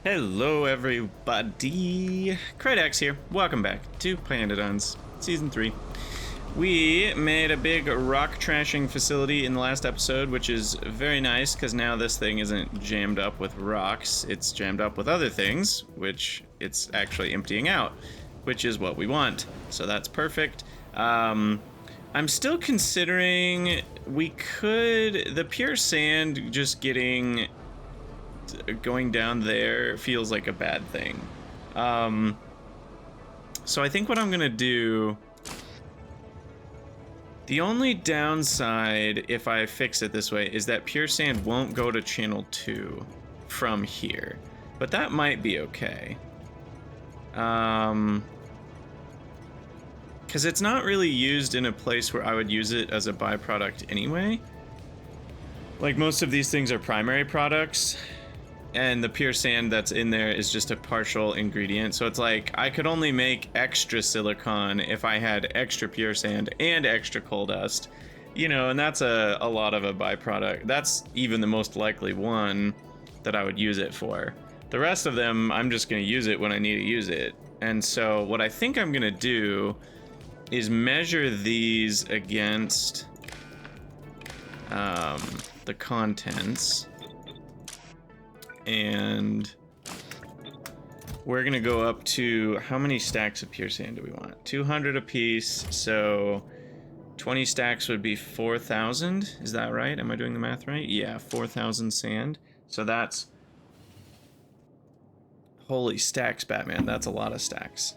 Hello everybody, Krydax here. Welcome back to pYanodon's Season 3. We made a big rock trashing facility in the last episode, which is very nice because now this thing isn't jammed up with rocks, it's jammed up with other things, which it's actually emptying out, which is what we want. So that's perfect. I'm still considering the pure sand just going down there feels like a bad thing. So I think what I'm gonna do, the only downside if I fix it this way is that pure sand won't go to channel 2 from here, but that might be okay. Because it's not really used in a place where I would use it as a byproduct anyway. Like, most of these things are primary products, and the pure sand that's in there is just a partial ingredient. So it's like, I could only make extra silicon if I had extra pure sand and extra coal dust, you know, and that's a lot of a byproduct. That's even the most likely one that I would use it for. The rest of them, I'm just gonna use it when I need to use it. And so what I think I'm gonna do is measure these against the contents. And we're gonna go up to, how many stacks of pure sand do we want? 200 a piece, so 20 stacks would be 4,000. Is that right? Am I doing the math right? Yeah, 4,000 sand. So that's, holy stacks, Batman. That's a lot of stacks.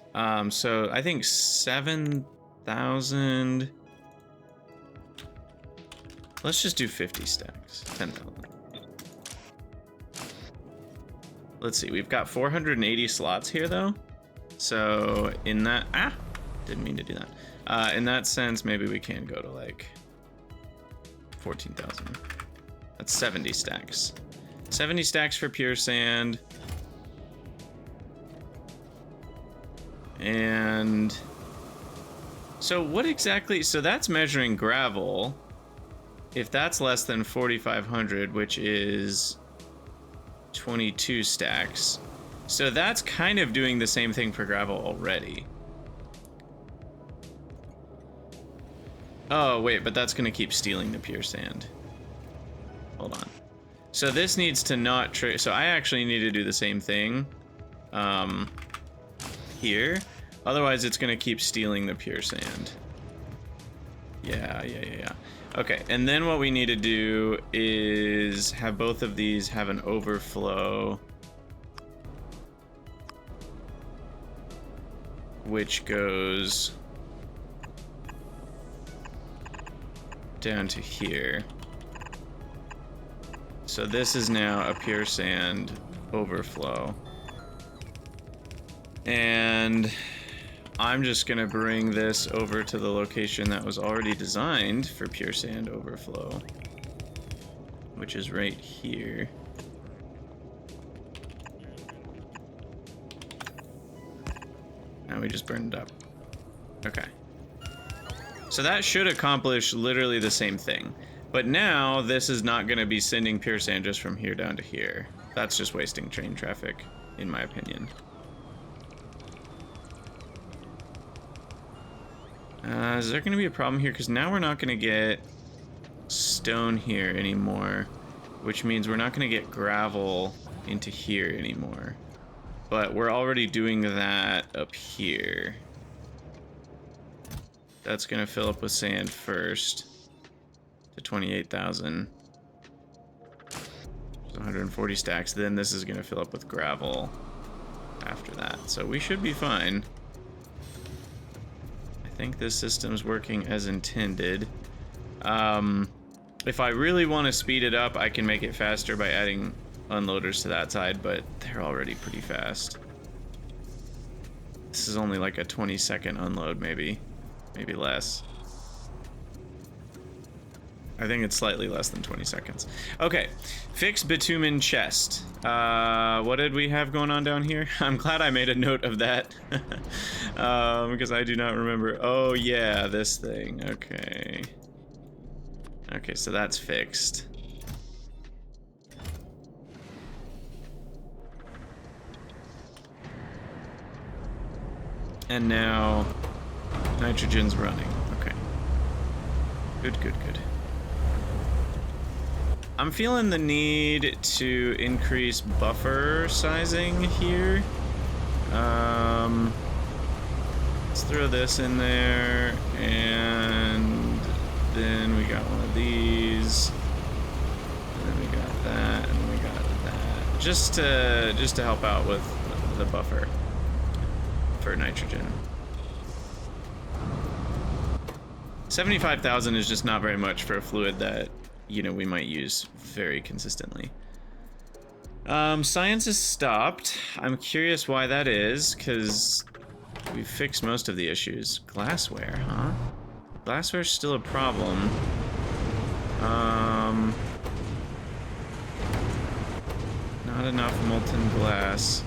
So I think 7,000. Let's just do 50 stacks. 10,000. Let's see, we've got 480 slots here though. So in that, didn't mean to do that. In that sense, maybe we can go to like 14,000. That's 70 stacks. 70 stacks for pure sand. And so what exactly, so that's measuring gravel. If that's less than 4,500, which is 22 stacks. So that's kind of doing the same thing for gravel already. Oh, wait, but that's going to keep stealing the pure sand. Hold on. So this needs to not so I actually need to do the same thing here. Otherwise, it's going to keep stealing the pure sand. Yeah. Okay, and then what we need to do is have both of these have an overflow, which goes down to here. So this is now a pure sand overflow. And I'm just gonna bring this over to the location that was already designed for pure sand overflow, which is right here. And we just burned it up. Okay. So that should accomplish literally the same thing. But now this is not gonna be sending pure sand just from here down to here. That's just wasting train traffic, in my opinion. Is there going to be a problem here? Because now we're not going to get stone here anymore, which means we're not going to get gravel into here anymore. But we're already doing that up here. That's going to fill up with sand first to 28,000. 140 stacks. Then this is going to fill up with gravel after that. So we should be fine. I think this system's working as intended. If I really want to speed it up, I can make it faster by adding unloaders to that side, but they're already pretty fast. This is only like a 20-second unload, maybe less. I think it's slightly less than 20 seconds. Okay, fix bitumen chest. What did we have going on down here? I'm glad I made a note of that. Because I do not remember. Oh yeah, this thing, okay. Okay, so that's fixed. And now nitrogen's running. Okay. Good, good, good. I'm feeling the need to increase buffer sizing here. Let's throw this in there, and then we got one of these, and then we got that, and then we got that, just to help out with the buffer for nitrogen. 75,000 is just not very much for a fluid that, you know, we might use very consistently. Science is stopped. I'm curious why that is, because we've fixed most of the issues. Glassware, huh? Glassware's still a problem. Not enough molten glass.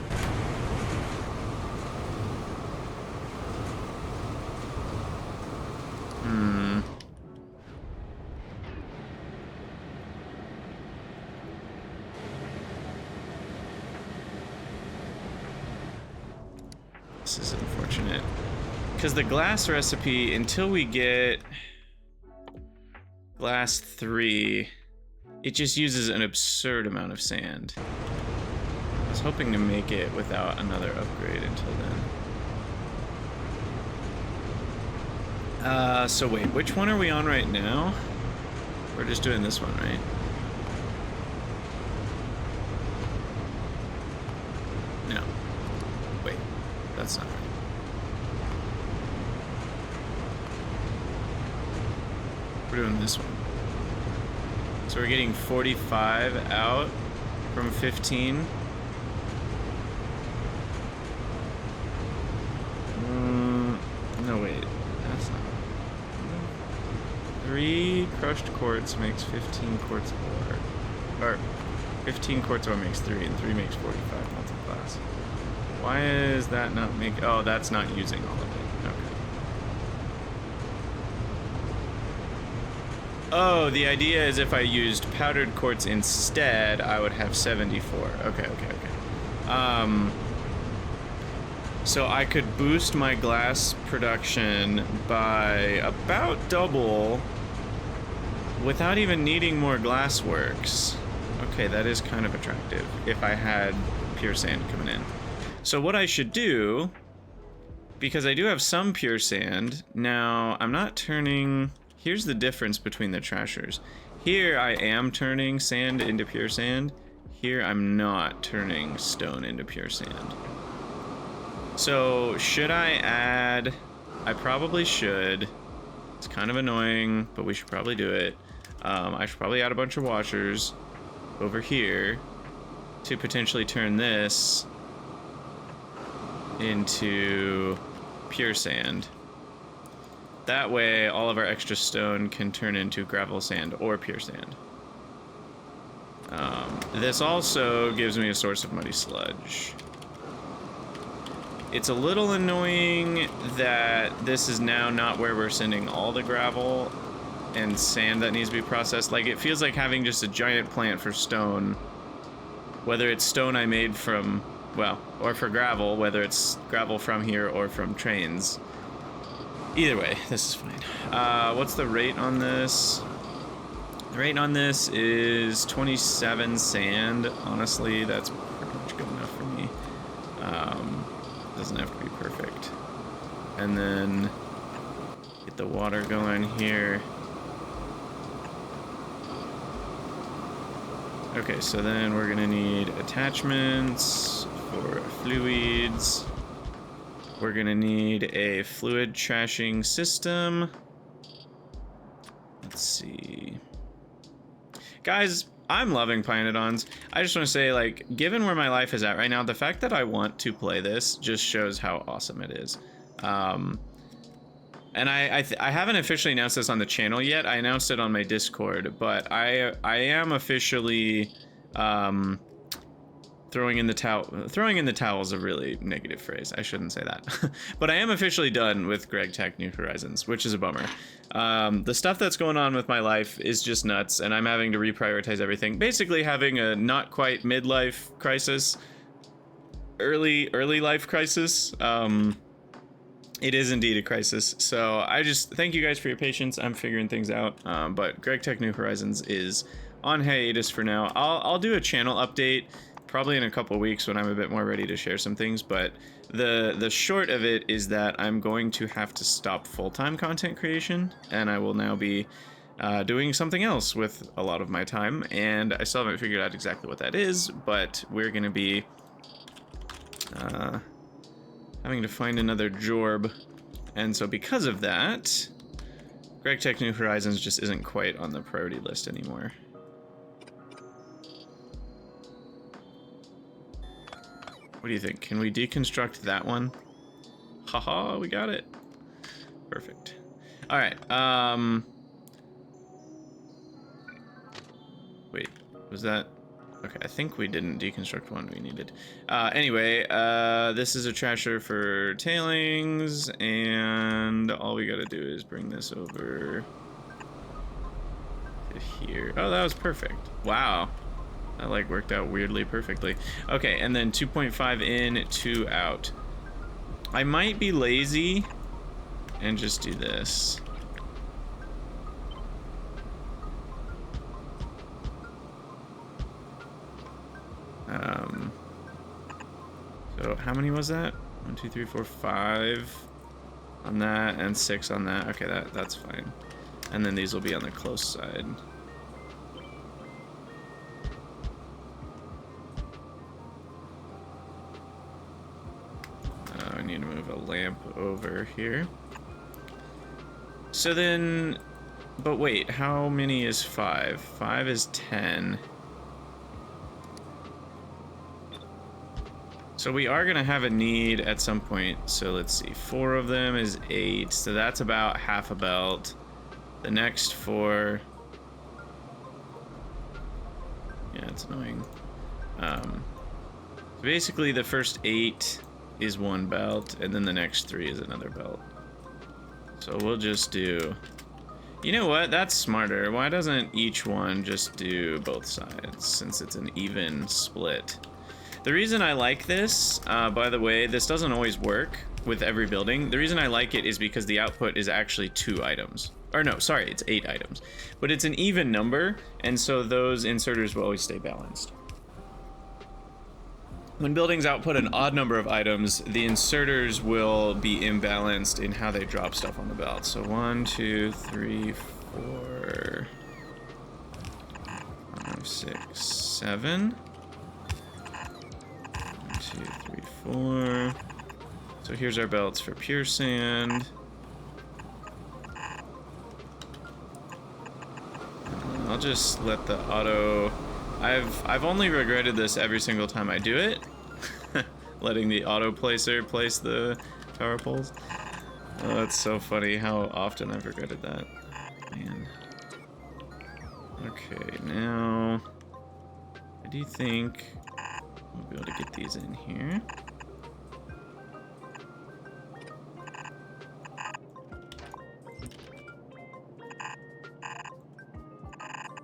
This is unfortunate. Because the glass recipe, until we get glass 3, it just uses an absurd amount of sand. I was hoping to make it without another upgrade until then. So wait, which one are we on right now? We're just doing this one, right? No. Wait, that's not right. We're doing this one. So we're getting 45 out from 15. No, wait. That's not. 3 crushed quartz makes 15 quartz ore. Or 15 quartz ore makes 3, and 3 makes 45 melted glass. Why is that not make? Oh, that's not using all of it. Okay. Oh, the idea is if I used powdered quartz instead, I would have 74. Okay. So I could boost my glass production by about double without even needing more glass works. Okay, that is kind of attractive if I had pure sand coming in. So what I should do, because I do have some pure sand, now I'm not turning, here's the difference between the trashers. Here I am turning sand into pure sand. Here I'm not turning stone into pure sand. So should I add, I probably should. It's kind of annoying, but we should probably do it. I should probably add a bunch of washers over here to potentially turn this into pure sand. That way all of our extra stone can turn into gravel sand or pure sand. This also gives me a source of muddy sludge. It's a little annoying that this is now not where we're sending all the gravel and sand that needs to be processed. Like, it feels like having just a giant plant for stone, whether it's stone I made from, well, or for gravel, whether it's gravel from here or from trains. Either way, this is fine. What's the rate on this? The rate on this is 27 sand. Honestly, that's pretty much good enough for me. Doesn't have to be perfect. And then get the water going here. Okay, so then we're gonna need attachments for fluids. We're gonna need a fluid trashing system. Let's see. Guys, I'm loving pyanodons. I just want to say, like, given where my life is at right now, the fact that I want to play this just shows how awesome it is. And I haven't officially announced this on the channel yet. I announced it on my Discord, but I am officially throwing in the towel is a really negative phrase. I shouldn't say that. But I am officially done with Greg Tech New Horizons, which is a bummer. The stuff that's going on with my life is just nuts, and I'm having to reprioritize everything. Basically having a not quite midlife crisis, early life crisis. It is indeed a crisis. So I just thank you guys for your patience. I'm figuring things out. But Greg Tech New Horizons is on hiatus for now. I'll do a channel update probably in a couple weeks when I'm a bit more ready to share some things. But the short of it is that I'm going to have to stop full-time content creation, and I will now be doing something else with a lot of my time. And I still haven't figured out exactly what that is, but we're going to be having to find another jorb. And so because of that, Greg Tech New Horizons just isn't quite on the priority list anymore. What do you think? Can we deconstruct that one? Haha, we got it. Perfect. All right. Wait, was that? Okay, I think we didn't deconstruct one we needed. Anyway, this is a trasher for tailings, and all we gotta do is bring this over to here. Oh, that was perfect. Wow. That like worked out weirdly perfectly. Okay, and then 2.5 in, 2 out. I might be lazy and just do this. So how many was that? 1, 2, 3, 4, 5 on that, and 6 on that. Okay, that's fine. And then these will be on the close side. I need to move a lamp over here. So then, but wait, how many is 5? 5 is 10. So we are gonna have a need at some point. So let's see, 4 of them is 8. So that's about half a belt. The next 4. Yeah, it's annoying. So basically the first 8 is 1 belt, and then the next 3 is another belt. So we'll just do, you know what, that's smarter. Why doesn't each one just do both sides, since it's an even split? The reason I like this, by the way, this doesn't always work with every building. The reason I like it is because the output is actually 2 items. Or no, sorry, it's 8 items. But it's an even number, and so those inserters will always stay balanced. When buildings output an odd number of items, the inserters will be imbalanced in how they drop stuff on the belt. So 1, 2, 3, 4, 5, 6, 7. 1, 2, 3, 4. So here's our belts for pure sand. I'll just let the auto. I've only regretted this every single time I do it. Letting the auto placer place the power poles. Oh, that's so funny how often I've regretted that. Man. Okay, now I do think we'll be able to get these in here.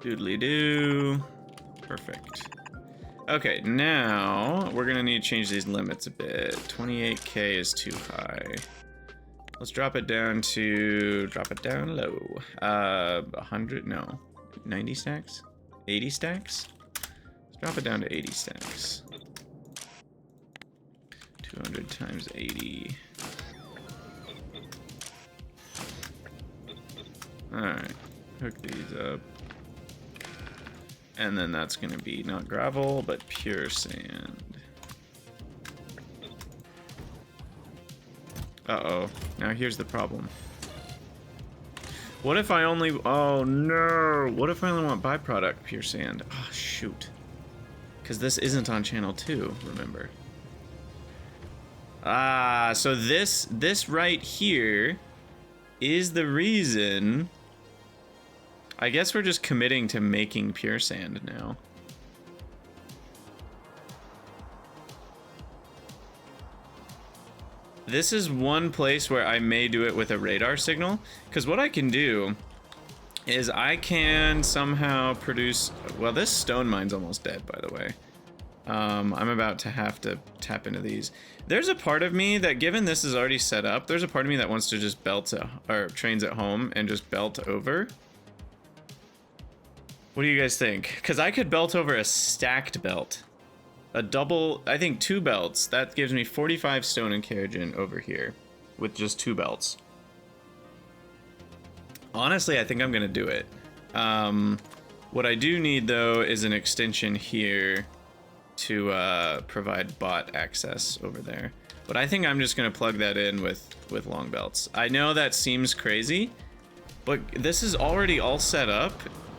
Doodly doo. Perfect. Okay, now we're gonna need to change these limits a bit. 28k is too high. Let's drop it down low. 100, no. 90 stacks? 80 stacks? Let's drop it down to 80 stacks. 200 times 80. Alright, hook these up. And then that's gonna be not gravel, but pure sand. Uh-oh, now here's the problem. What if I only, oh no, what if I only want byproduct pure sand? Oh, shoot. Because this isn't on channel 2, remember. Ah, so this right here is the reason. I guess we're just committing to making pure sand now. This is one place where I may do it with a radar signal, because what I can do is I can somehow produce, well, this stone mine's almost dead, by the way. I'm about to have to tap into these. There's a part of me that, given this is already set up, there's a part of me that wants to just belt or trains at home and just belt over. What do you guys think? Because I could belt over a stacked belt. A double, I think 2 belts. That gives me 45 stone and keratin over here with just 2 belts. Honestly, I think I'm going to do it. What I do need, though, is an extension here to provide bot access over there. But I think I'm just going to plug that in with long belts. I know that seems crazy, but this is already all set up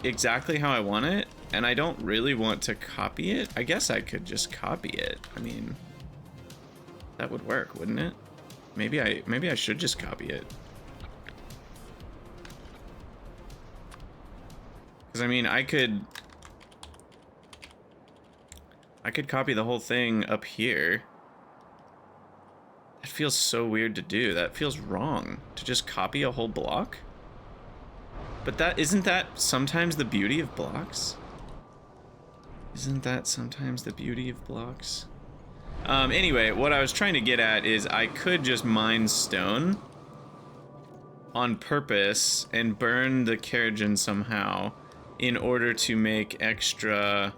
exactly how I want it, and I don't really want to copy it. I guess I could just copy it. I mean, that would work, wouldn't it? Maybe I should just copy it. Because I mean, I could copy the whole thing up here. That feels so weird to do. That feels wrong to just copy a whole block. But isn't that sometimes the beauty of blocks? Isn't that sometimes the beauty of blocks? Anyway, what I was trying to get at is I could just mine stone on purpose and burn the keratin somehow in order to make extra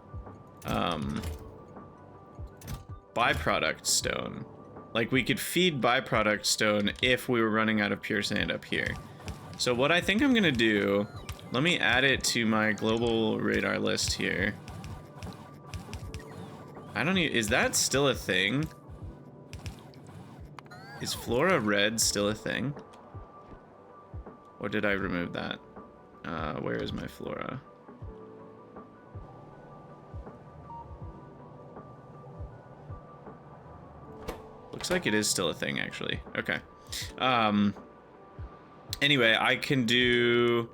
byproduct stone. Like, we could feed byproduct stone if we were running out of pure sand up here. So what I think I'm gonna do, let me add it to my global radar list here. I don't even, is that still a thing? Is flora red still a thing? Or did I remove that? Where is my flora? Looks like it is still a thing, actually. Okay. Anyway, I can do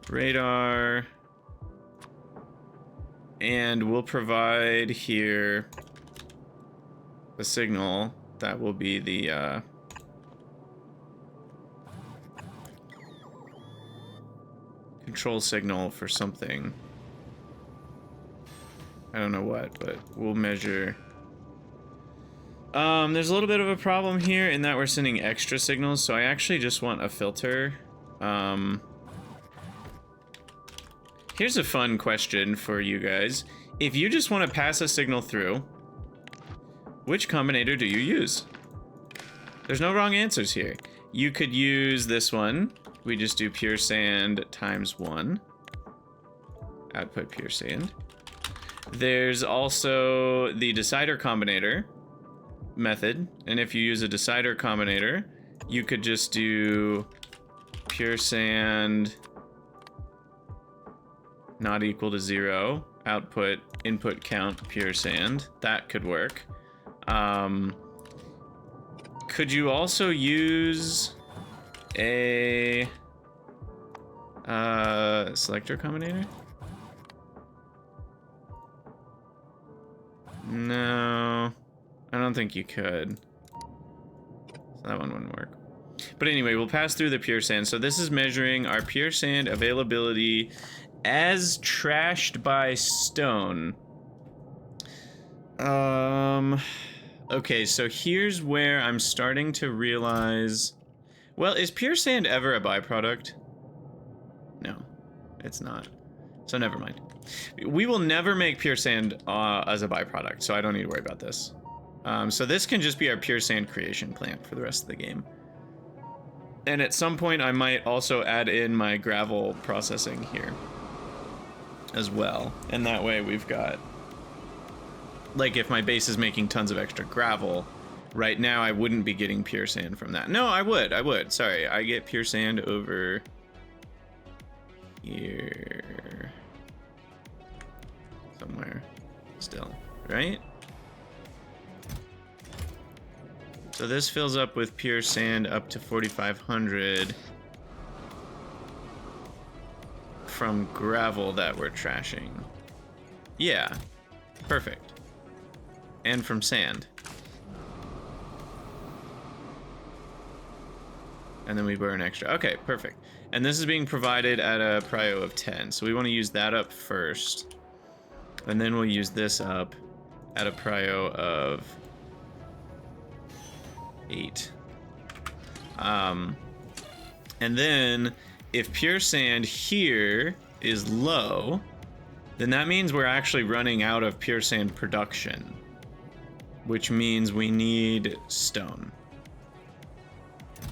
radar, and we'll provide here a signal that will be the control signal for something. I don't know what, but we'll measure. There's a little bit of a problem here in that we're sending extra signals, so I actually just want a filter. Here's a fun question for you guys. If you just want to pass a signal through, which combinator do you use? There's no wrong answers here. You could use this one. We just do pure sand times 1. Output pure sand. There's also the decider combinator method, and if you use a decider combinator, you could just do pure sand not equal to 0, output input count pure sand. That could work. Could you also use a selector combinator? No, I don't think you could. So that one wouldn't work. But anyway, we'll pass through the pure sand. So this is measuring our pure sand availability as trashed by stone. Okay, so here's where I'm starting to realize... Well, is pure sand ever a byproduct? No, it's not. So never mind. We will never make pure sand as a byproduct, so I don't need to worry about this. So this can just be our pure sand creation plant for the rest of the game. And at some point, I might also add in my gravel processing here as well. And that way we've got... Like, if my base is making tons of extra gravel, right now I wouldn't be getting pure sand from that. No, I would. Sorry, I get pure sand over here. Somewhere still, right? So this fills up with pure sand up to 4,500 from gravel that we're trashing. Yeah, perfect. And from sand. And then we burn extra. Okay, perfect. And this is being provided at a prio of 10. So we want to use that up first. And then we'll use this up. at a prio of 8. And then if pure sand here is low, then that means we're actually running out of pure sand production, which means we need stone.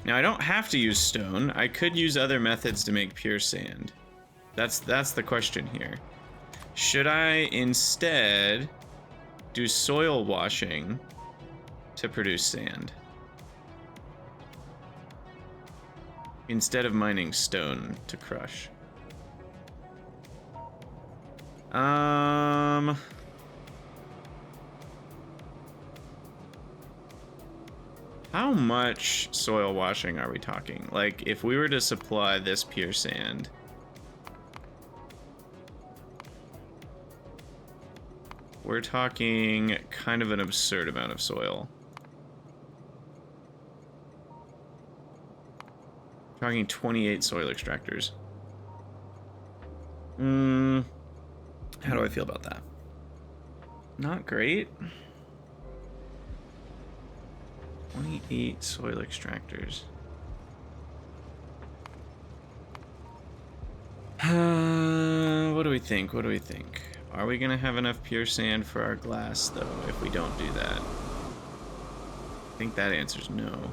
Now I don't have to use stone. I could use other methods to make pure sand. That's the question here. Should I instead do soil washing to produce sand instead of mining stone to crush? How much soil washing are we talking? Like, if we were to supply this pure sand, we're talking kind of an absurd amount of soil. We're talking 28 soil extractors. How do I feel about that? Not great. 28 soil extractors. What do we think? What do we think? Are we gonna have enough pure sand for our glass, though, if we don't do that? I think that answer's no.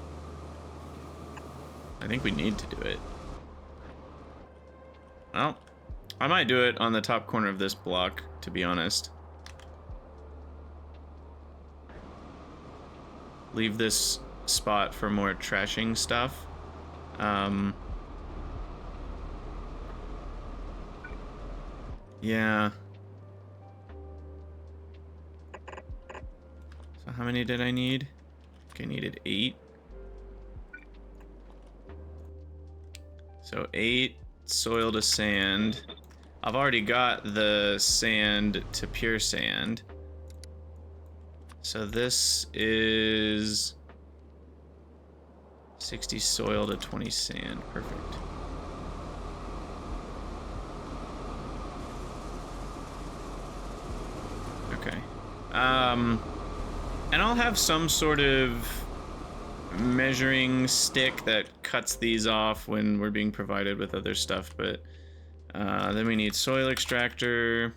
I think we need to do it. Well, I might do it on the top corner of this block, to be honest. Leave this spot for more trashing stuff. Yeah. So how many did I need? Okay, I needed 8. So 8 soil to sand. I've already got the sand to pure sand. So this is 60 soil to 20 sand. Perfect. Okay. And I'll have some sort of measuring stick that cuts these off when we're being provided with other stuff, but then we need soil extractor.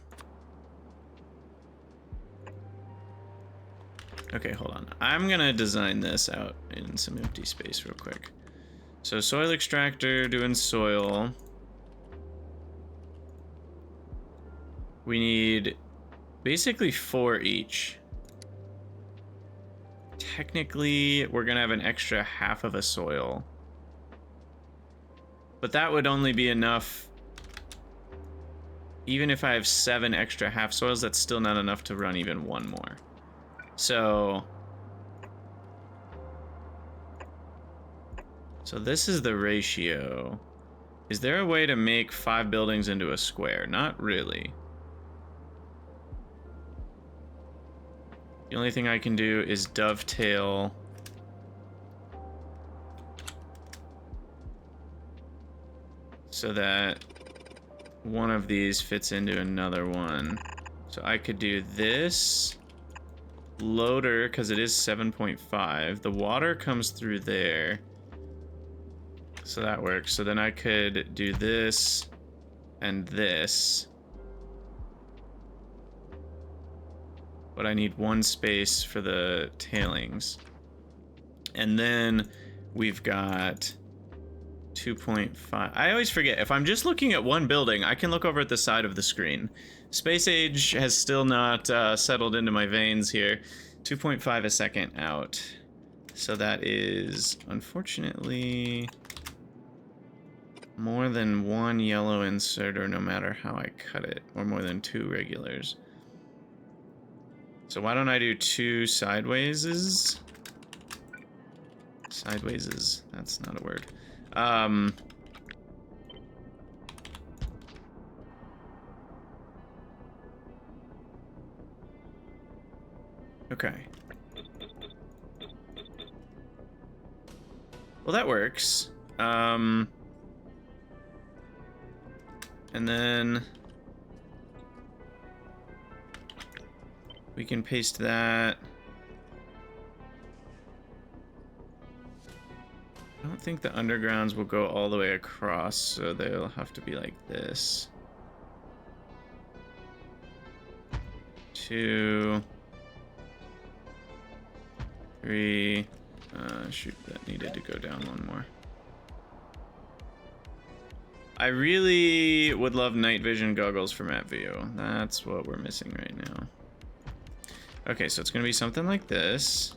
Okay, hold on. I'm gonna design this out in some empty space real quick. So soil extractor doing soil. We need basically 4 each. Technically, we're gonna have an extra half of a soil. But that would only be enough. Even if I have 7 extra half soils, that's still not enough to run even 1 more. So this is the ratio. Is there a way to make 5 buildings into a square? Not really. The only thing I can do is dovetail so that one of these fits into another one. So I could do this loader, because it is 7.5. The water comes through there. So that works. So then I could do this and this. But I need 1 space for the tailings. And then we've got 2.5. I always forget, if I'm just looking at one building, I can look over at the side of the screen. Space age has still not settled into my veins here. 2.5 a second out. So that is, unfortunately, more than 1 yellow inserter no matter how I cut it, or more than 2 regulars. So why don't I do 2 sidewayses? Sidewayses, that's not a word. Okay. Well, that works. And then We can paste that. I don't think the undergrounds will go all the way across, so they'll have to be like this. 2, 3. Shoot, that needed to go down one more. I really would love night vision goggles for map view. That's what we're missing right now. Okay, so it's gonna be something like this.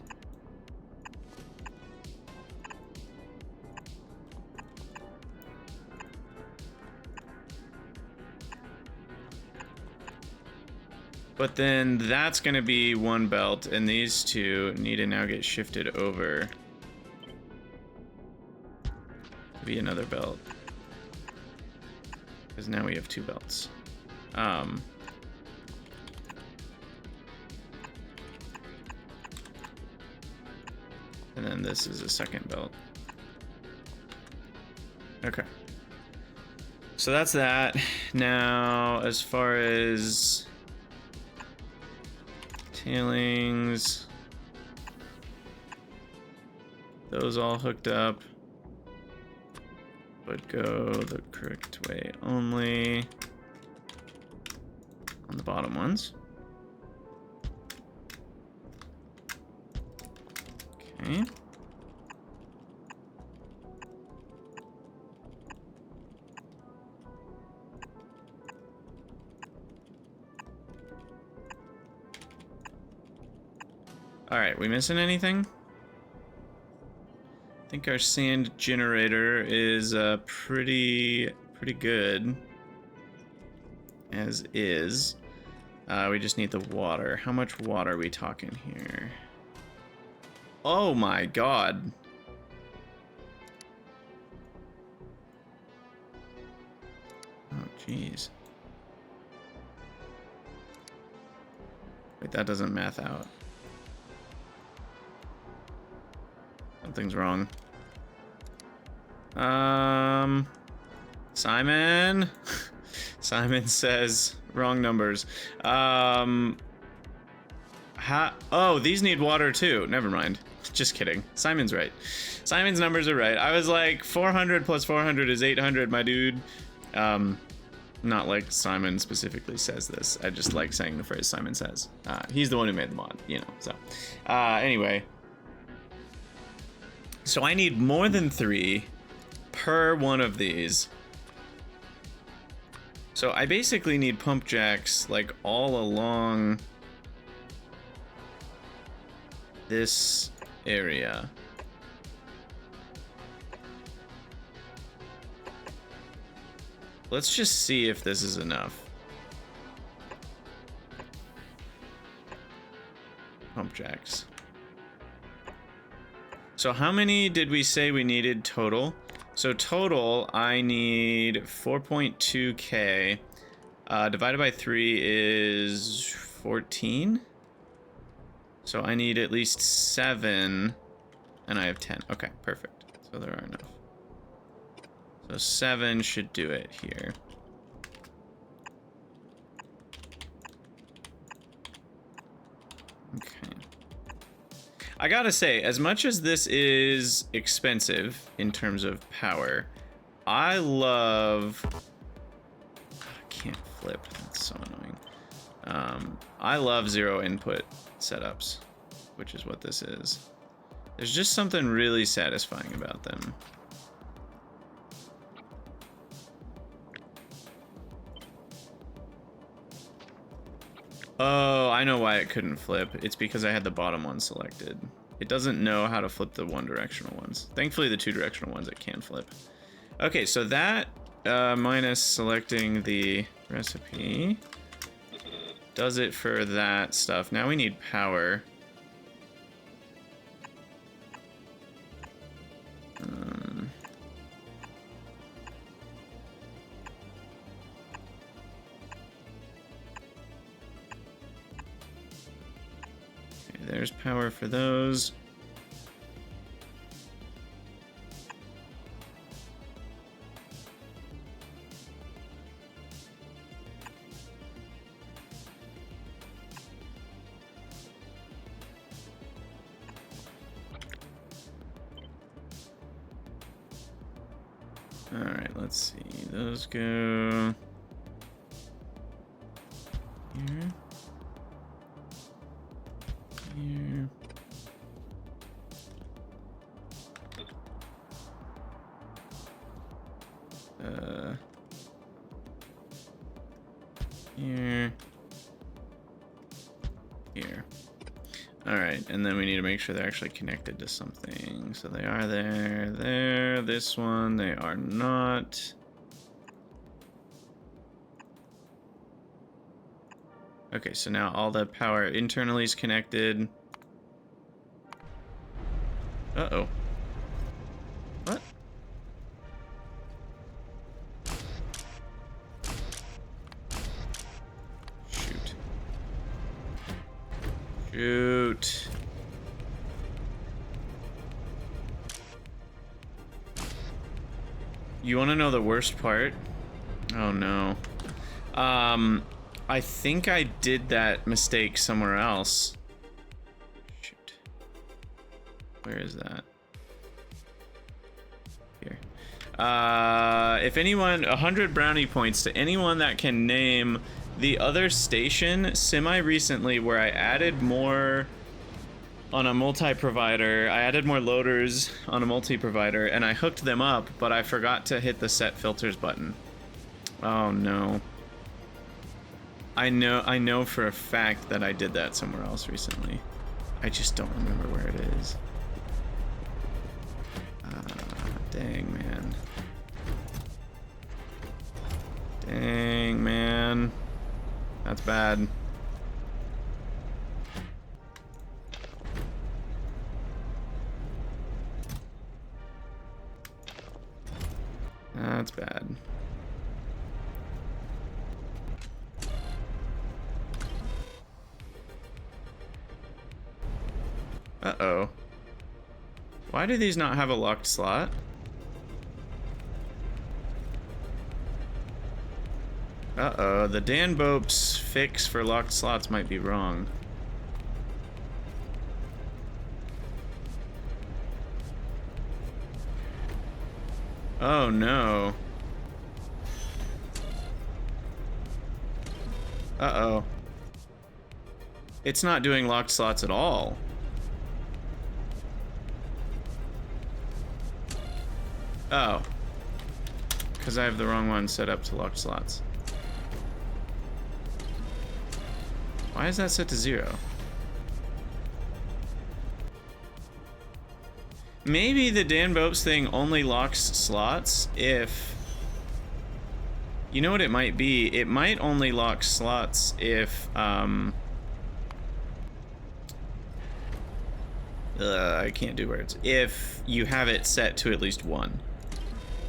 But then that's gonna be one belt, and these two need to now get shifted over to be another belt. Because now we have 2 belts. And then this is a second belt. Okay. So that's that. Now, as far as tailings, those all hooked up, but go the correct way only on the bottom ones. Okay. All right, we missing anything? I think our sand generator is pretty good as is. We just need the water. How much water are we talking here? Oh my god. Oh jeez. Wait, that doesn't math out. Something's wrong. Simon? Simon says wrong numbers. Oh, these need water too. Never mind. Just kidding. Simon's right. Simon's numbers are right. I was like, 400 plus 400 is 800, my dude. Not like Simon specifically says this. I just like saying the phrase Simon says. He's the one who made the mod, you know, so. Anyway. So I need more than 3 per one of these. So I basically need pump jacks like all along this area. Let's just see if this is enough. Pump jacks. So how many did we say we needed total? So total, I need 4.2k. Divided by 3 is 14. So I need at least 7, and I have 10. Okay, perfect. So there are enough. So 7 should do it here. Okay. I gotta say, as much as this is expensive in terms of power, I love... I can't flip, that's so annoying. I love 0 input setups, which is what this is. There's just something really satisfying about them. Oh, I know why it couldn't flip. It's because I had the bottom one selected. It doesn't know how to flip the one-directional ones. Thankfully, the two-directional ones it can flip. Okay, so that minus selecting the recipe does it for that stuff. Now we need power. There's power for those. All right, let's see. Those go here. Here. Here. Here. Alright, and then we need to make sure they're actually connected to something. So they are there. This one, they are not. Okay, so now all the power internally is connected. Uh-oh. What? Shoot. Shoot. You want to know the worst part? Oh no. I think I did that mistake somewhere else. Shoot. Where is that? Here. If anyone, 100 brownie points to anyone that can name the other station semi-recently where I added more on a multi-provider. I added more loaders on a multi-provider and I hooked them up, but I forgot to hit the set filters button. Oh no. I know for a fact that I did that somewhere else recently. I just don't remember where it is. Dang, man. Dang, man. That's bad. That's bad. Uh-oh. Why do these not have a locked slot? Uh-oh, the Dan Bope's fix for locked slots might be wrong. Oh no. Uh-oh. It's not doing locked slots at all. Oh. Because I have the wrong one set up to locked slots. Why is that set to 0? Maybe the Dan Bope's thing only locks slots if... You know what it might be? It might only lock slots if, I can't do words. If you have it set to at least 1.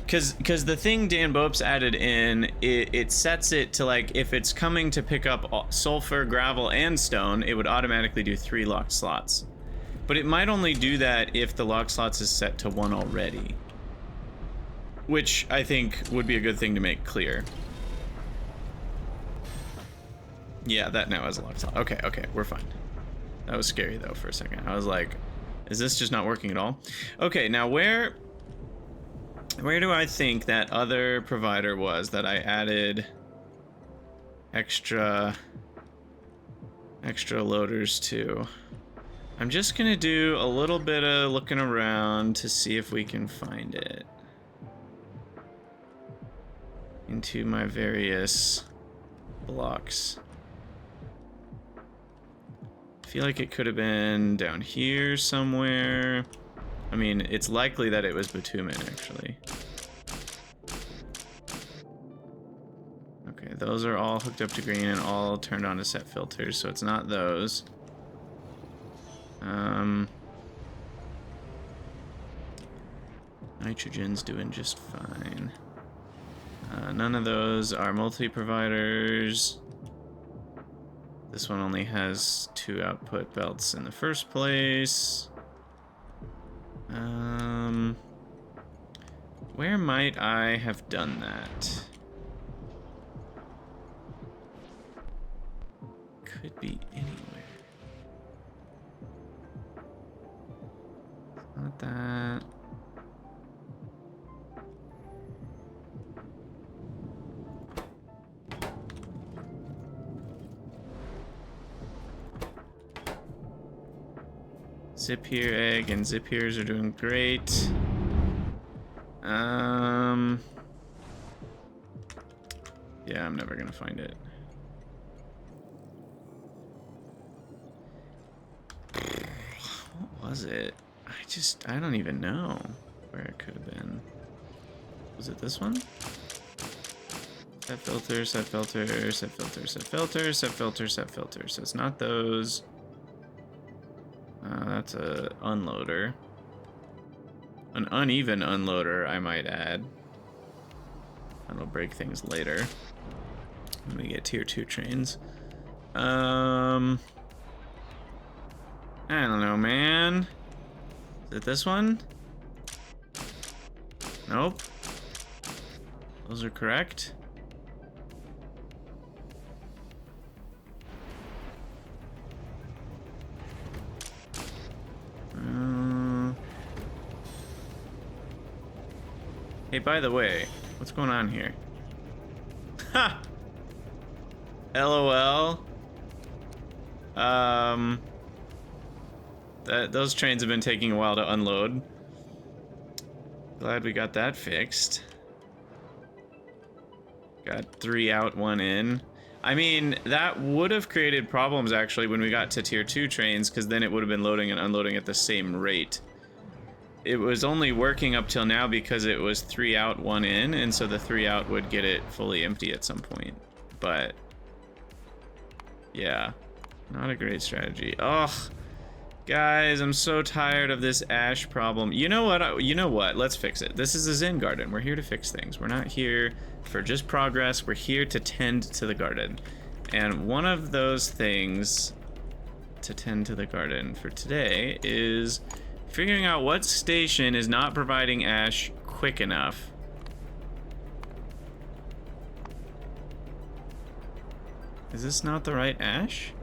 Because the thing Dan Bope's added in, it sets it to, like, if it's coming to pick up sulfur, gravel, and stone, it would automatically do 3 locked slots. But it might only do that if the lock slots is set to 1 already. Which I think would be a good thing to make clear. Yeah, that now has a lock slot. Okay, okay, we're fine. That was scary, though, for a second. I was like, is this just not working at all? Okay, now where do I think that other provider was that I added extra loaders to? I'm just gonna do a little bit of looking around to see if we can find it into my various blocks. I feel like it could have been down here somewhere. I mean, it's likely that it was bitumen, actually. Okay, those are all hooked up to green and all turned on to set filters, so it's not those. Nitrogen's doing just fine. None of those are multi-providers. This one only has 2 output belts in the first place. Where might I have done that? Could be anywhere. Not that. Zip here egg and zip here's are doing great. Yeah, I'm never gonna find it. What was it? I don't even know where it could have been. Was it this one? Set filter, set filter, set filter, set filter, set filter, set filter. So it's not those. That's a unloader. An uneven unloader, I might add. That'll break things later when we get tier 2 trains. I don't know, man. Is it this one? Nope. Those are correct. Hey, by the way, what's going on here? Ha! LOL. Those trains have been taking a while to unload. Glad we got that fixed. Got 3 out, 1 in. I mean, that would have created problems actually when we got to tier 2 trains, because then it would have been loading and unloading at the same rate. It was only working up till now because it was 3 out, 1 in, and so the 3 out would get it fully empty at some point. But yeah, not a great strategy. Ugh. Guys, I'm so tired of this ash problem. You know what? Let's fix it. This is a Zen garden. We're here to fix things. We're not here for just progress. We're here to tend to the garden. And one of those things to tend to the garden for today is figuring out what station is not providing ash quick enough. Is this not the right ash?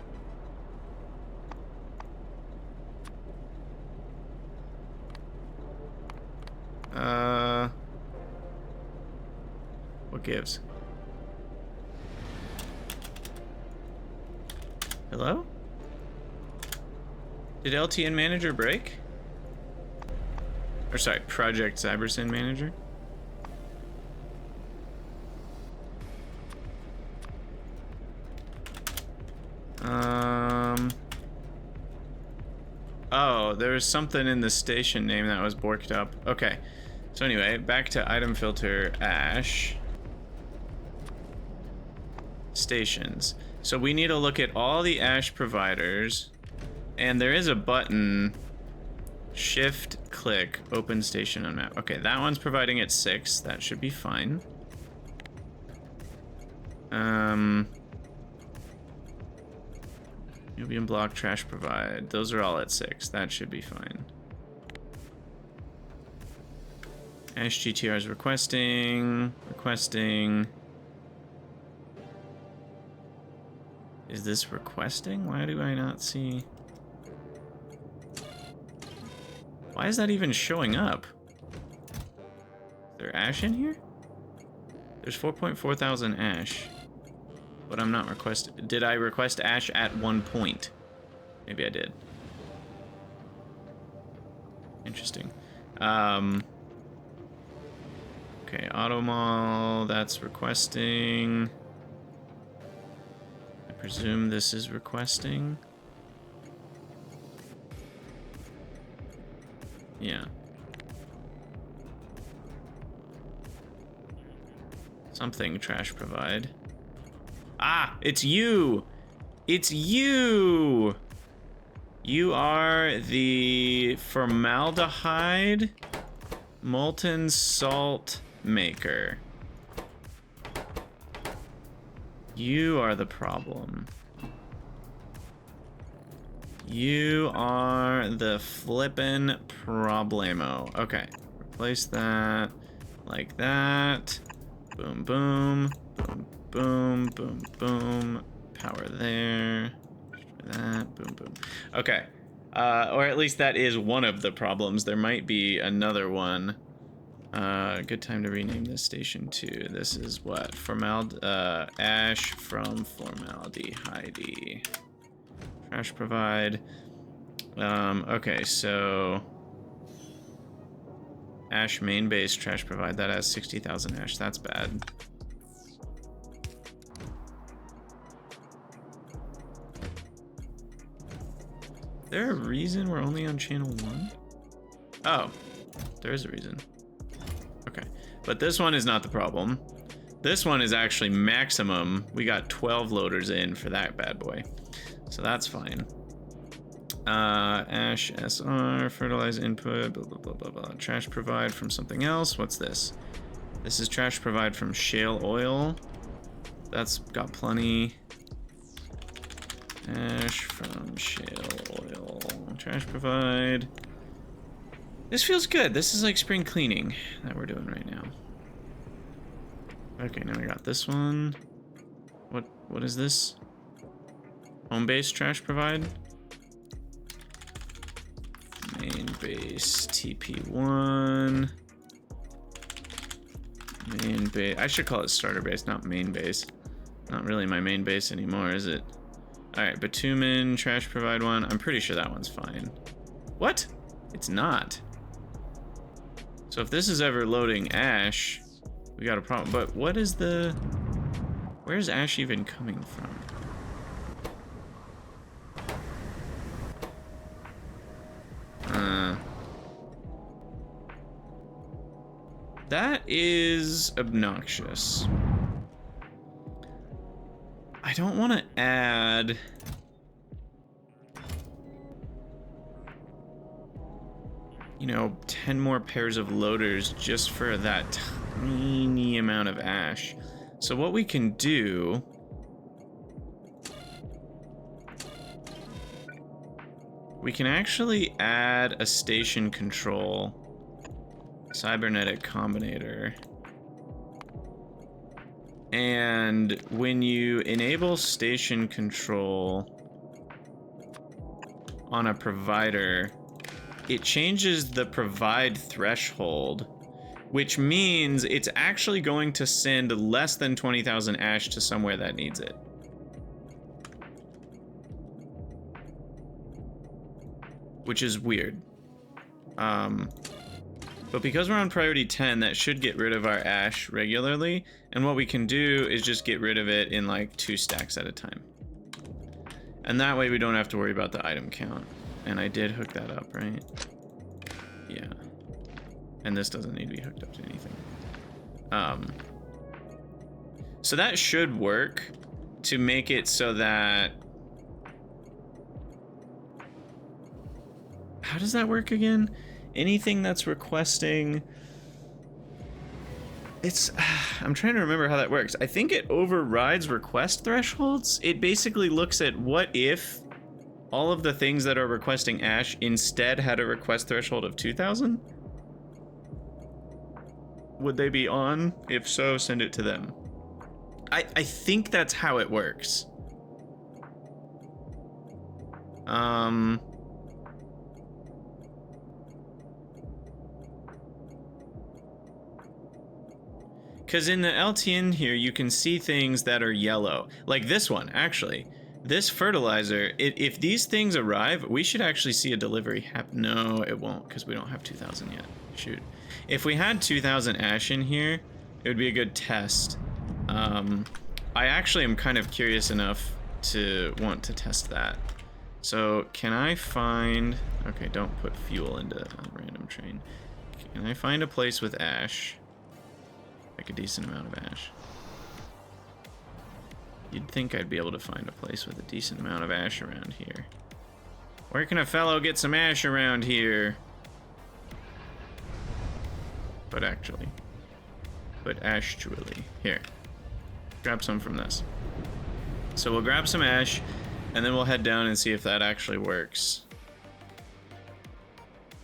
What gives? Hello? Did LTN Manager break? Or sorry, Project Cybersyn Manager? Oh, there was something in the station name that was borked up. Okay. So anyway, back to item filter ash. Stations. So we need to look at all the ash providers, and there is a button, shift click, open station on map. Okay, that one's providing at 6. That should be fine. Nubian block, trash provide. Those are all at 6. That should be fine. Ash GTR is requesting. Is this requesting? Why do I not see? Why is that even showing up? Is there ash in here? There's 4.4 thousand ash. But I'm not requesting. Did I request ash at one point? Maybe I did. Interesting. Okay, Automall, that's requesting. I presume this is requesting. Yeah. Something trash provide. Ah, it's you! It's you! You are the formaldehyde molten salt maker. You are the problem. You are the flippin' problemo. Okay, replace that like that. Boom, boom, boom, boom, boom, boom. Power there. That, boom, boom. Okay, or at least that is one of the problems. There might be another one. Good time to rename this station to. This is what? Ash from formaldehyde. Trash provide. Okay, so ash main base trash provide, that has 60,000 ash. That's bad. Is there a reason we're only on channel 1? Oh, there is a reason. Okay, but this one is not the problem. This one is actually maximum. We got 12 loaders in for that bad boy, so that's fine. Ash SR, fertilize input, blah, blah, blah, blah, blah. Trash provide from something else. What's this? This is trash provide from shale oil. That's got plenty. Ash from shale oil. Trash provide. This feels good. This is like spring cleaning that we're doing right now. Okay, now we got this one. What is this? Home base trash provide? Main base TP1. Main base. I should call it starter base, not main base. Not really my main base anymore, is it? Alright, bitumen, trash provide one. I'm pretty sure that one's fine. What? It's not. So if this is ever loading ash, we got a problem. But what is the... Where's ash even coming from? That is obnoxious. I don't want to add... you know, 10 more pairs of loaders just for that tiny amount of ash. So what we can do... we can actually add a station control. Cybernetic combinator. And when you enable station control on a provider, it changes the provide threshold, which means it's actually going to send less than 20,000 ash to somewhere that needs it. Which is weird. But because we're on priority 10, that should get rid of our ash regularly. And what we can do is just get rid of it in like 2 stacks at a time. And that way we don't have to worry about the item count. And I did hook that up, right? Yeah. And this doesn't need to be hooked up to anything. So that should work to make it so that... How does that work again? Anything that's requesting... It's... I'm trying to remember how that works. I think it overrides request thresholds. It basically looks at what if all of the things that are requesting ash instead had a request threshold of 2,000? Would they be on? If so, send it to them. I think that's how it works. Because in the LTN here, you can see things that are yellow. Like this one, actually. This fertilizer, if these things arrive, we should actually see a delivery happen. No, it won't, because we don't have 2,000 yet. Shoot. If we had 2,000 ash in here, it would be a good test. I actually am kind of curious enough to want to test that. So, can I find... Okay, don't put fuel into a random train. Can I find a place with ash? Like a decent amount of ash. You'd think I'd be able to find a place with a decent amount of ash around here. Where can a fellow get some ash around here? But actually. Here. Grab some from this. So we'll grab some ash, and then we'll head down and see if that actually works.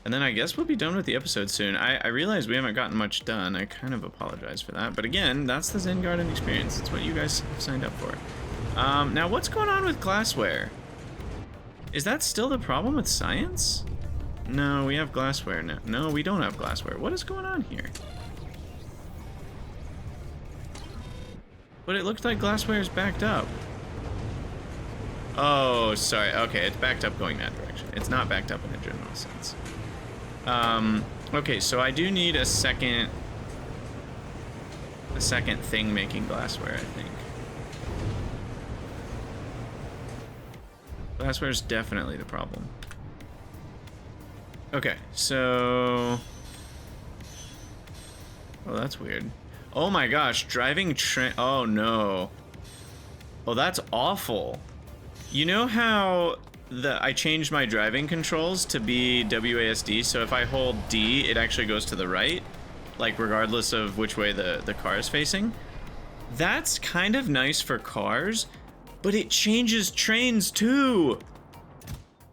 And then I guess we'll be done with the episode soon. I realize we haven't gotten much done. I kind of apologize for that. But again, that's the Zen Garden experience. It's what you guys signed up for. Now, what's going on with glassware? Is that still the problem with science? No, we have glassware now. No, we don't have glassware. What is going on here? But it looks like glassware is backed up. Oh, sorry. Okay, it's backed up going that direction. It's not backed up in a general sense. Okay, so I do need a second thing making glassware, I think. Glassware is definitely the problem. Okay, so... Oh, that's weird. Oh my gosh, driving train... Oh no. Oh, that's awful. You know how I changed my driving controls to be WASD, so if I hold D, it actually goes to the right, like regardless of which way the car is facing? That's kind of nice for cars, but it changes trains too.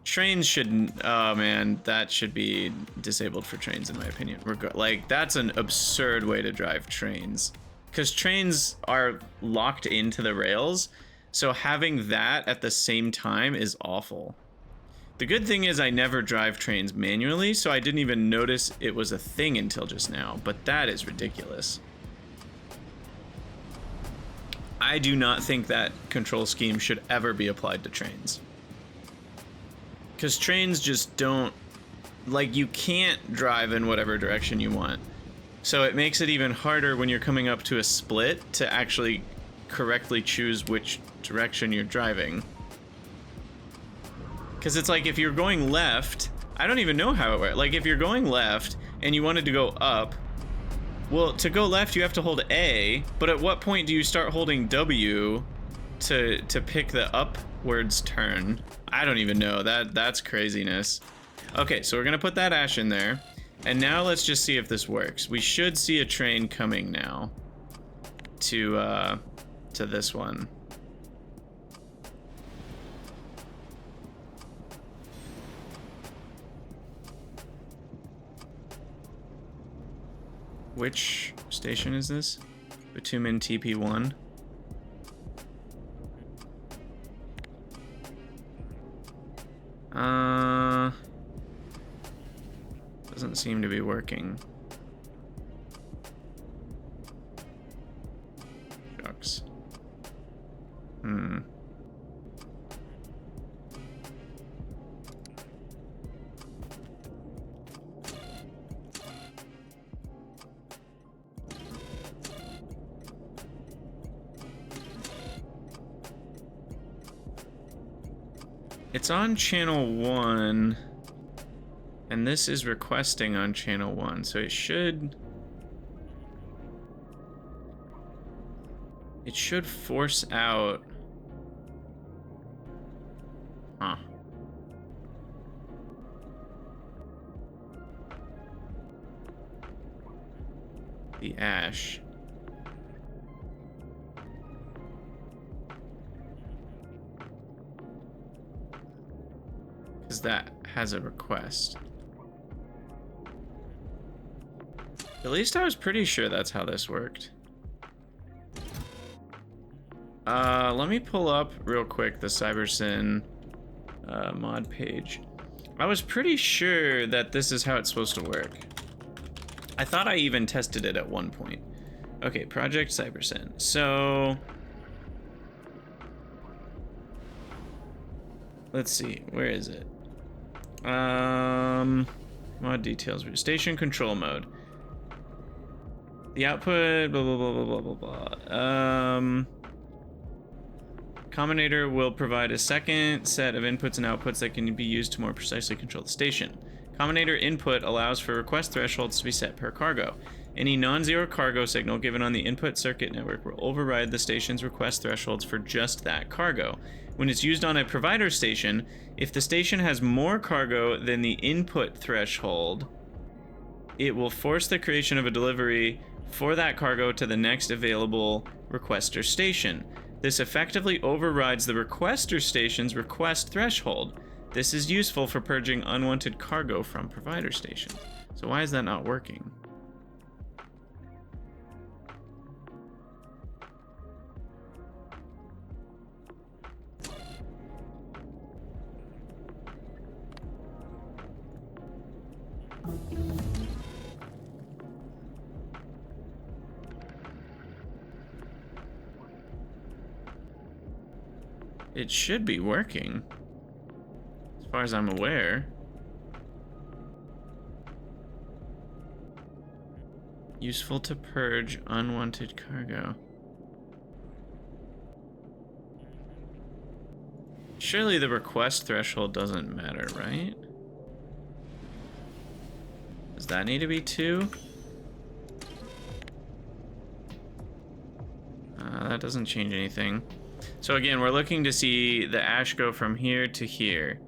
Trains shouldn't, oh man, that should be disabled for trains in my opinion. Like, that's an absurd way to drive trains. Because trains are locked into the rails, so having that at the same time is awful. The good thing is I never drive trains manually, so I didn't even notice it was a thing until just now, but that is ridiculous. I do not think that control scheme should ever be applied to trains. Because trains just don't, like, you can't drive in whatever direction you want. So it makes it even harder when you're coming up to a split to actually correctly choose which direction you're driving. Because it's like if you're going left, I don't even know how it works. Like if you're going left and you wanted to go up, well, to go left you have to hold A, but at what point do you start holding W to pick the upwards turn? I don't even know. That's craziness. Okay, so we're gonna put that ash in there, and now let's just see if this works. We should see a train coming now to this one. Which station is this? Bitumen TP1. Doesn't seem to be working. Shucks. It's on channel 1, and this is requesting on channel 1, so it should force out. Huh. The ash. Because that has a request. At least I was pretty sure that's how this worked. Let me pull up real quick the CyberSyn mod page. I was pretty sure that this is how it's supposed to work. I thought I even tested it at one point. Okay, Project CyberSyn. So let's see, where is it? Mod details, station control mode. The output, blah, blah, blah, blah, blah, blah, blah. Combinator will provide a second set of inputs and outputs that can be used to more precisely control the station. Combinator input allows for request thresholds to be set per cargo. Any non-zero cargo signal given on the input circuit network will override the station's request thresholds for just that cargo. When it's used on a provider station, if the station has more cargo than the input threshold, it will force the creation of a delivery for that cargo to the next available requester station. This effectively overrides the requester station's request threshold. This is useful for purging unwanted cargo from provider stations. So why is that not working? it should be working, as far as I'm aware. Useful to purge unwanted cargo. Surely the request threshold doesn't matter, right? Does that need to be 2? That doesn't change anything. So again, we're looking to see the ash go from here to here.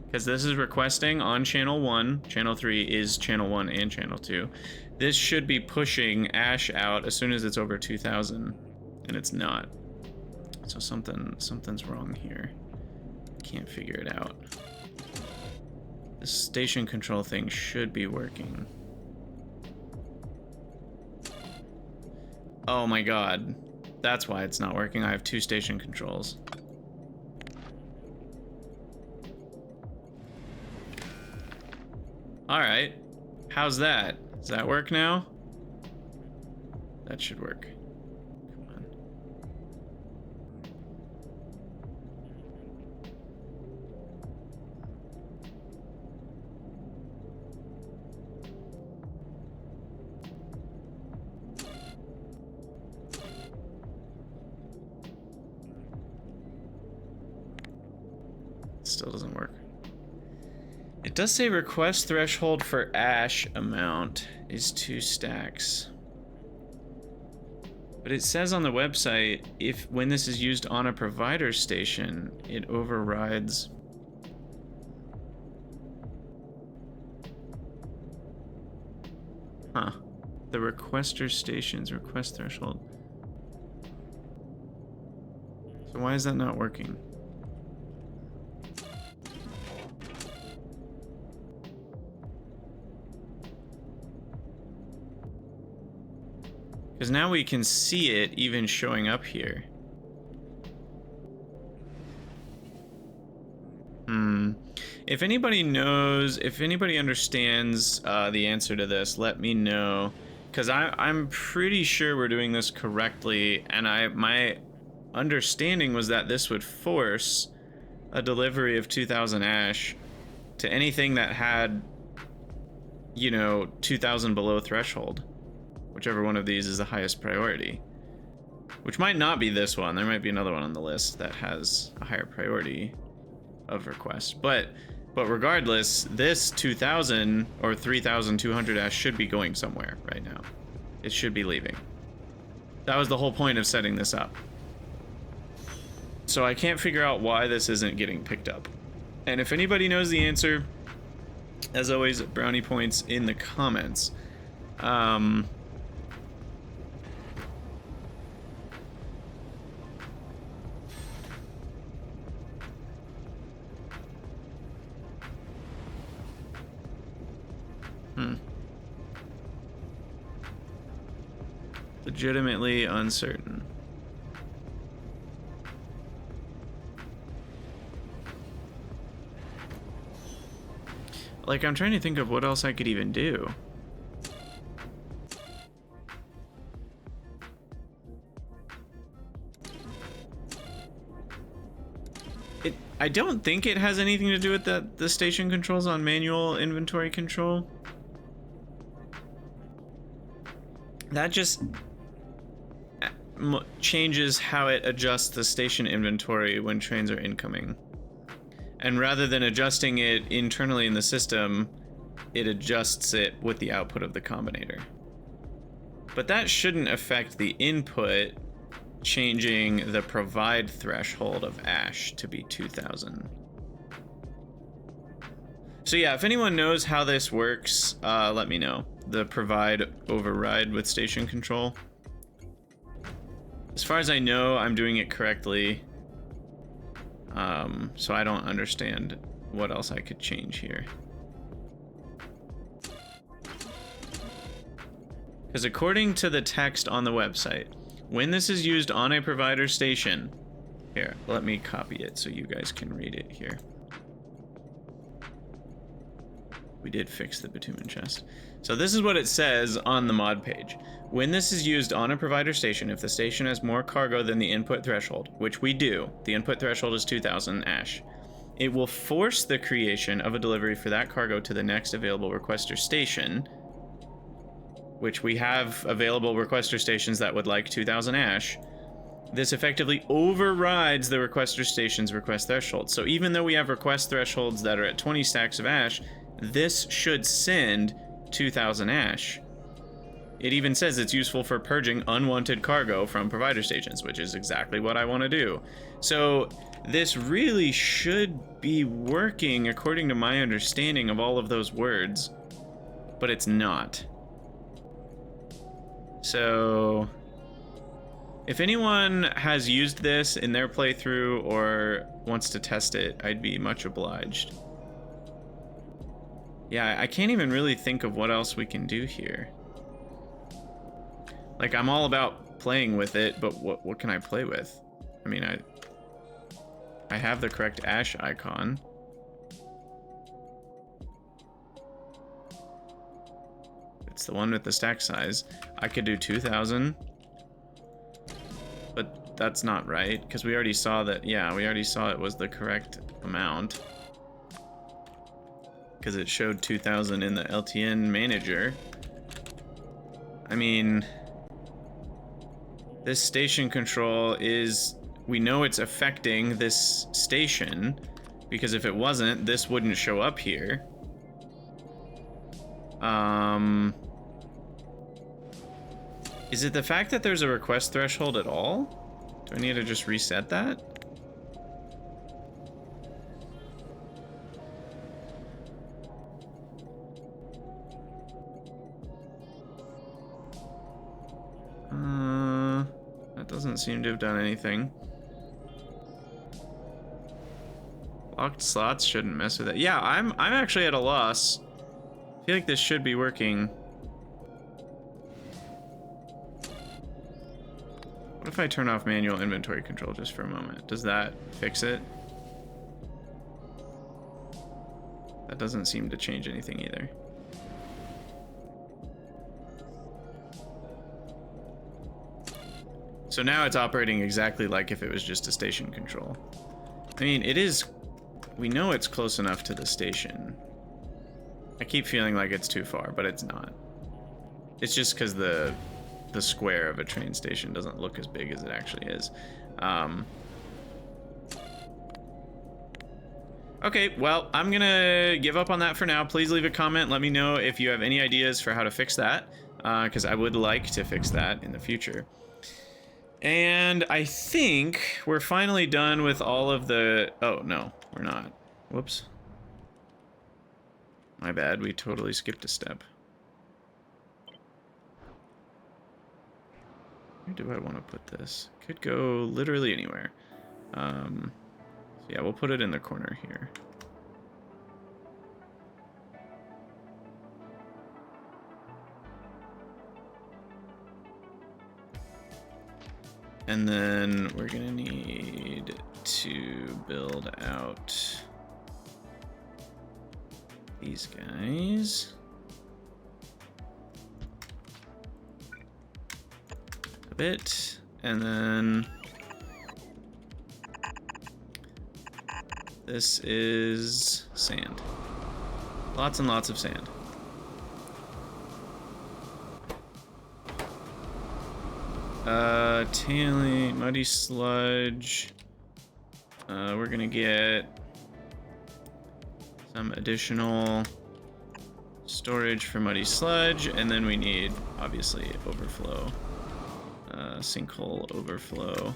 Because this is requesting on channel 1. Channel 3 is channel 1 and channel 2. This should be pushing ash out as soon as it's over 2,000. And it's not. So something's wrong here. Can't figure it out. The station control thing should be working. Oh my god. That's why it's not working. I have 2 station controls. Alright. How's that? Does that work now? That should work. Come on. Still doesn't work. It does say request threshold for ash amount is 2 stacks. But it says on the website, when this is used on a provider station, it overrides. Huh. The requester station's request threshold. So why is that not working? Because now we can see it even showing up here. If anybody knows, if anybody understands the answer to this, let me know. Because I'm pretty sure we're doing this correctly, and my understanding was that this would force a delivery of 2,000 ash to anything that had, 2,000 below threshold. Whichever one of these is the highest priority. Which might not be this one. There might be another one on the list that has a higher priority of request. But regardless, this 2,000 or 3,200 ash should be going somewhere right now. It should be leaving. That was the whole point of setting this up. So I can't figure out why this isn't getting picked up. And if anybody knows the answer, as always, brownie points in the comments. Legitimately uncertain. Like, I'm trying to think of what else I could even do. I don't think it has anything to do with the station controls on manual inventory control. That just changes how it adjusts the station inventory when trains are incoming. And rather than adjusting it internally in the system, it adjusts it with the output of the combinator. But that shouldn't affect the input changing the provide threshold of ash to be 2,000. So yeah, if anyone knows how this works, let me know. The provide override with station control. As far as I know, I'm doing it correctly. So I don't understand what else I could change here. Because according to the text on the website, when this is used on a provider station, here, let me copy it so you guys can read it here. We did fix the bitumen chest. So this is what it says on the mod page. When this is used on a provider station, if the station has more cargo than the input threshold, which we do, the input threshold is 2,000 ash, it will force the creation of a delivery for that cargo to the next available requester station, which we have available requester stations that would like 2,000 ash. This effectively overrides the requester station's request threshold. So even though we have request thresholds that are at 20 stacks of ash, this should send 2,000 ash. It even says it's useful for purging unwanted cargo from provider stations, which is exactly what I want to do. So this really should be working according to my understanding of all of those words, but it's not. So if anyone has used this in their playthrough or wants to test it, I'd be much obliged. Yeah, I can't even really think of what else we can do here. Like, I'm all about playing with it, but what can I play with? I mean, I have the correct ash icon. It's the one with the stack size. I could do 2,000. But that's not right, because we already saw that, yeah, we already saw it was the correct amount. Because it showed 2,000 in the LTN manager. I mean, this station control is, we know it's affecting this station, because if it wasn't, this wouldn't show up here. Is it the fact that there's a request threshold at all? Do I need to just reset that? That doesn't seem to have done anything. Locked slots shouldn't mess with it. Yeah, I'm actually at a loss. I feel like this should be working. What if I turn off manual inventory control just for a moment? Does that fix it? That doesn't seem to change anything either. So now it's operating exactly like if it was just a station control. I mean, it is, we know it's close enough to the station. I keep feeling like it's too far, but it's not. It's just because the square of a train station doesn't look as big as it actually is. Okay, well, I'm gonna give up on that for now. Please leave a comment. Let me know if you have any ideas for how to fix that, because I would like to fix that in the future. And I think we're finally done with all of the... Oh, no, we're not. Whoops. My bad, we totally skipped a step. Where do I want to put this? Could go literally anywhere. So yeah, we'll put it in the corner here. And then we're gonna need to build out these guys a bit, and then this is sand. Lots and lots of sand. Tailing, muddy sludge. We're gonna get some additional storage for muddy sludge, and then we need, obviously, overflow. Sinkhole overflow.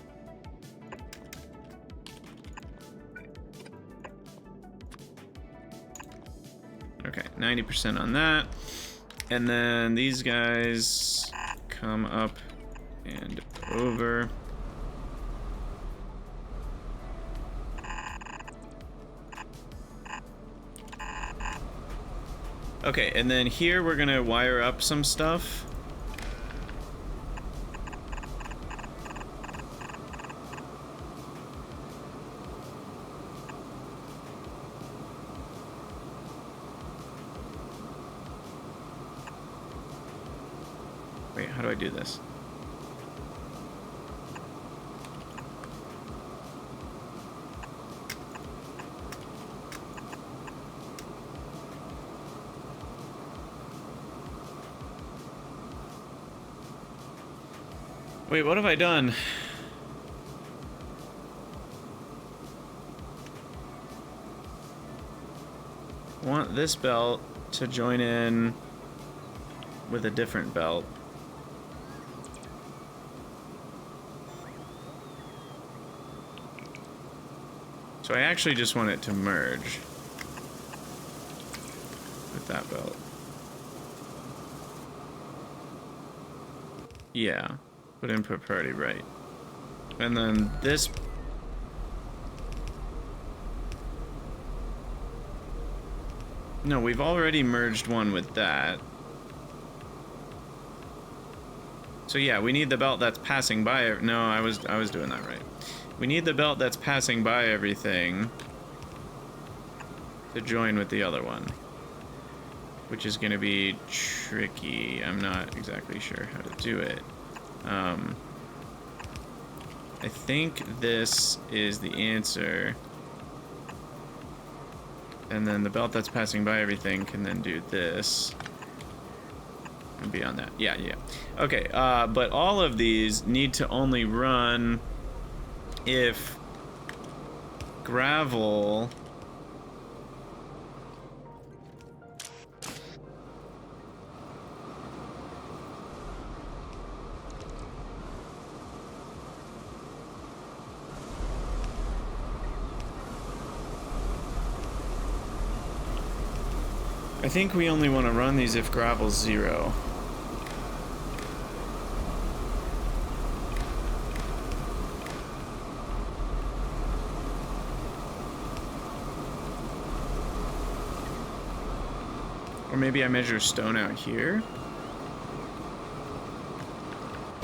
Okay, 90% on that. And then these guys come up and over. Okay, and then here we're gonna wire up some stuff. Wait, how do I do this? Wait, what have I done? I want this belt to join in with a different belt. So I actually just want it to merge with that belt. Yeah, put input priority right. And then this... No, we've already merged one with that. So yeah, we need the belt that's passing by... No, I was doing that right. We need the belt that's passing by everything to join with the other one, which is going to be tricky. I'm not exactly sure how to do it. I think this is the answer. And then the belt that's passing by everything can then do this. And beyond that. Yeah. Okay, but all of these need to only run if gravel... I think we only want to run these if gravel's 0. Or maybe I measure stone out here?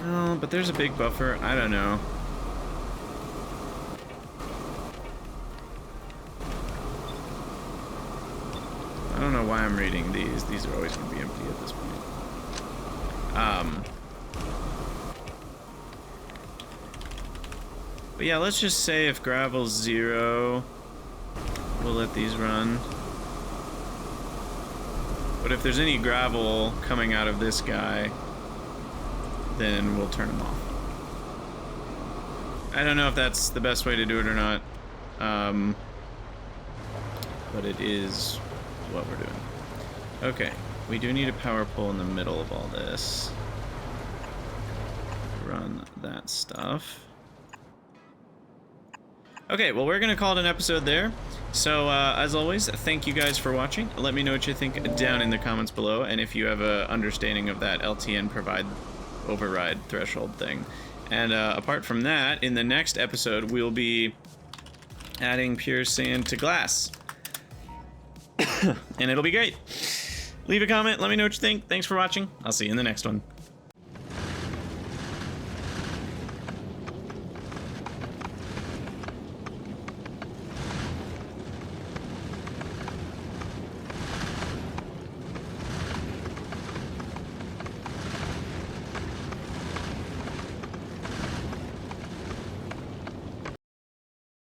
Oh, but there's a big buffer. I don't know. I don't know why I'm reading these. These are always going to be empty at this point. But yeah, let's just say if gravel's 0, we'll let these run. But if there's any gravel coming out of this guy, then we'll turn them off. I don't know if that's the best way to do it or not. But it is what we're doing. Okay, we do need a power pole in the middle of all this. Run that stuff. Okay, well, we're going to call it an episode there. So, as always, thank you guys for watching. Let me know what you think down in the comments below, and if you have an understanding of that LTN provide override threshold thing. And apart from that, in the next episode, we'll be adding pure sand to glass. And it'll be great. Leave a comment, let me know what you think. Thanks for watching. I'll see you in the next one.